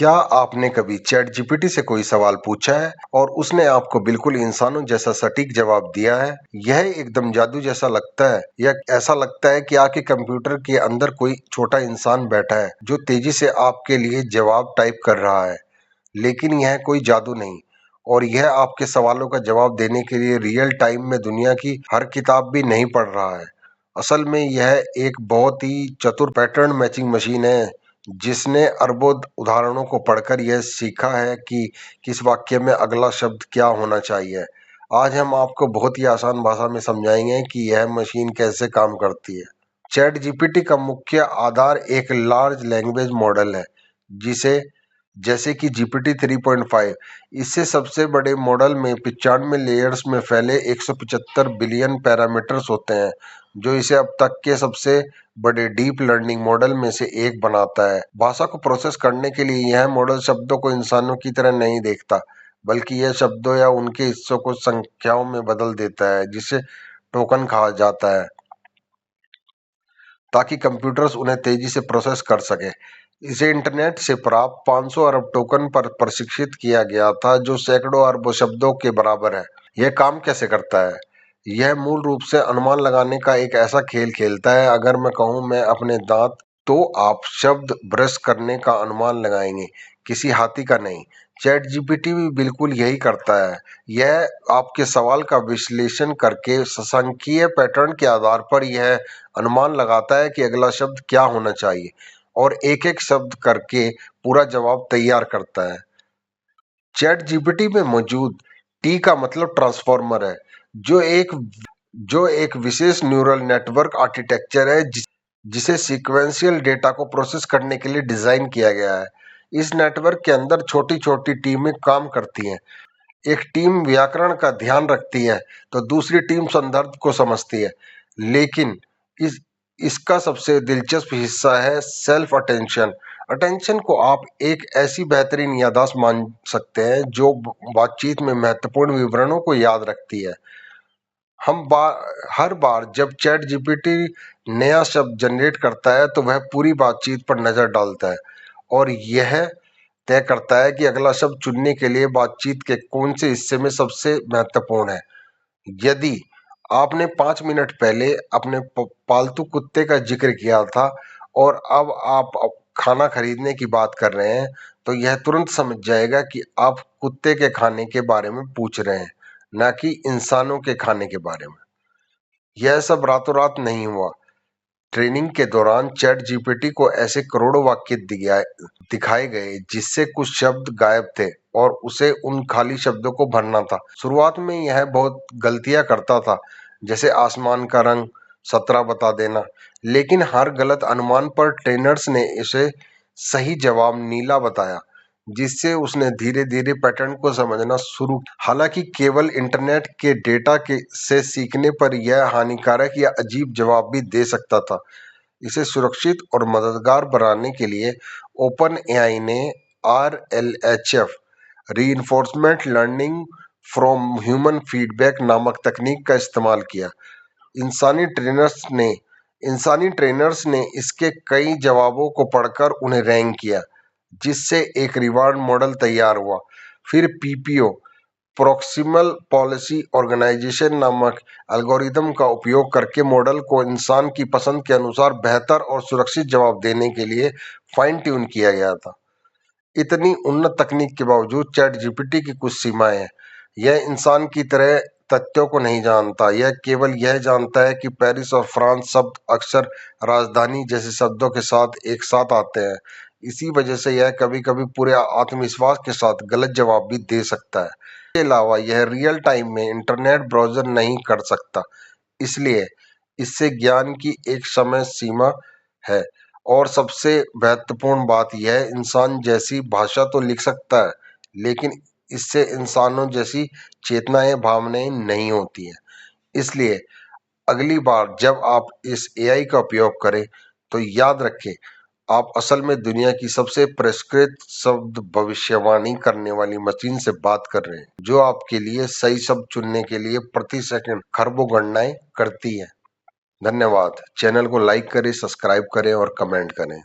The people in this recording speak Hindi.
क्या आपने कभी चैट जीपीटी से कोई सवाल पूछा है और उसने आपको बिल्कुल इंसानों जैसा सटीक जवाब दिया है? यह एकदम जादू जैसा लगता है या ऐसा लगता है कि आपके कंप्यूटर के अंदर कोई छोटा इंसान बैठा है जो तेजी से आपके लिए जवाब टाइप कर रहा है। लेकिन यह कोई जादू नहीं, और यह आपके सवालों का जवाब देने के लिए रियल टाइम में दुनिया की हर किताब भी नहीं पढ़ रहा है। असल में यह एक बहुत ही चतुर पैटर्न मैचिंग मशीन है, जिसने अरबों उदाहरणों को पढ़कर यह सीखा है कि किस वाक्य में अगला शब्द क्या होना चाहिए। आज हम आपको बहुत ही आसान भाषा में समझाएंगे कि यह मशीन कैसे काम करती है। चैट जीपीटी का मुख्य आधार एक लार्ज लैंग्वेज मॉडल है, जिसे जैसे कि जीपीटी 3.5। इससे सबसे बड़े मॉडल में 95 लेयर्स में फैले 175 बिलियन पैरामीटर्स होते हैं, जो इसे अब तक के सबसे बड़े डीप लर्निंग मॉडल में से एक बनाता है। भाषा को प्रोसेस करने के लिए यह मॉडल शब्दों को इंसानों की तरह नहीं देखता, बल्कि यह शब्दों या उनके हिस्सों को संख्याओं में बदल देता है, जिसे टोकन कहा जाता है, ताकि कंप्यूटर्स उन्हें तेजी से प्रोसेस कर सके। इसे इंटरनेट से प्राप्त 500 अरब टोकन पर प्रशिक्षित किया गया था, जो सैकड़ों अरबों शब्दों के बराबर है। यह काम कैसे करता है? यह मूल रूप से अनुमान लगाने का एक ऐसा खेल खेलता है। अगर मैं कहूं मैं अपने दांत, तो आप शब्द ब्रश करने का अनुमान लगाएंगे, किसी हाथी का नहीं। चैट जीपीटी भी बिल्कुल यही करता है। यह आपके सवाल का विश्लेषण करके सांख्यिकीय पैटर्न के आधार पर यह अनुमान लगाता है कि अगला शब्द क्या होना चाहिए, और एक एक शब्द करके पूरा जवाब तैयार करता है। चैट जीपीटी में मौजूद टी का मतलब ट्रांसफॉर्मर है, जो एक विशेष न्यूरल नेटवर्क आर्किटेक्चर है, जिसे सीक्वेंशियल डेटा को प्रोसेस करने के लिए डिजाइन किया गया है। इस नेटवर्क के अंदर छोटी छोटी टीमें काम करती हैं। एक टीम व्याकरण का ध्यान रखती है, तो दूसरी टीम संदर्भ को समझती है। लेकिन इस इसका सबसे दिलचस्प हिस्सा है सेल्फ अटेंशन। अटेंशन को आप एक ऐसी बेहतरीन याददाश्त मान सकते हैं जो बातचीत में महत्वपूर्ण विवरणों को याद रखती है। हर बार जब चैट जीपीटी नया शब्द जनरेट करता है, तो वह पूरी बातचीत पर नजर डालता है और यह तय करता है कि अगला शब्द चुनने के लिए बातचीत के कौन से हिस्से में सबसे महत्वपूर्ण है। यदि आपने 5 मिनट पहले अपने पालतू कुत्ते का जिक्र किया था और अब आप खाना खरीदने की बात कर रहे हैं, तो यह तुरंत समझ जाएगा कि आप कुत्ते के खाने के बारे में पूछ रहे हैं, न कि इंसानों के खाने के बारे में। यह सब रातों रात नहीं हुआ। ट्रेनिंग के दौरान चैट जीपीटी को ऐसे करोड़ों वाक्य दिखाए गए जिससे कुछ शब्द गायब थे, और उसे उन खाली शब्दों को भरना था। शुरुआत में यह बहुत गलतियां करता था, जैसे आसमान का रंग 17 बता देना, लेकिन हर गलत अनुमान पर ट्रेनर्स ने इसे सही जवाब नीला बताया, जिससे उसने धीरे धीरे पैटर्न को समझना शुरू किया। हालांकि केवल इंटरनेट के डेटा से सीखने पर यह हानिकारक या अजीब जवाब भी दे सकता था। इसे सुरक्षित और मददगार बनाने के लिए ओपन एआई ने RLHF, reinforcement learning from human feedback नामक तकनीक का इस्तेमाल किया। इंसानी इंसानी ट्रेनर्स ने इसके कई जवाबों को पढ़कर उन्हें रैंक किया, जिससे एक रिवार्ड मॉडल तैयार हुआ। फिर पीपीओ, प्रॉक्सिमल पॉलिसी ऑर्गेनाइजेशन नामक एल्गोरिदम का उपयोग करके मॉडल को इंसान की पसंद के अनुसार बेहतर और सुरक्षित जवाब देने के लिए फाइन ट्यून किया गया था। इतनी उन्नत तकनीक के बावजूद चैट जीपीटी की कुछ सीमाएं हैं। यह इंसान की तरह तथ्यों को नहीं जानता। यह केवल यह जानता है कि पेरिस और फ्रांस शब्द अक्सर राजधानी जैसे शब्दों के साथ एक साथ आते हैं। इसी वजह से यह कभी-कभी पूरे आत्मविश्वास के साथ गलत जवाब भी दे सकता है। इसके अलावा यह रियल टाइम में इंटरनेट ब्राउज़र नहीं कर सकता, इसलिए इससे ज्ञान की एक समय सीमा है। और सबसे महत्वपूर्ण बात यह, इंसान जैसी भाषा तो लिख सकता है, लेकिन इससे इंसानों जैसी चेतनाएं, भावनाएं नहीं होती हैं। इसलिए अगली बार जब आप इस एआई का उपयोग करें, तो याद रखें, आप असल में दुनिया की सबसे परिष्कृत शब्द भविष्यवाणी करने वाली मशीन से बात कर रहे हैं, जो आपके लिए सही शब्द चुनने के लिए प्रति सेकंड खरबों गणनाएं करती है। धन्यवाद। चैनल को लाइक करें, सब्सक्राइब करें और कमेंट करें।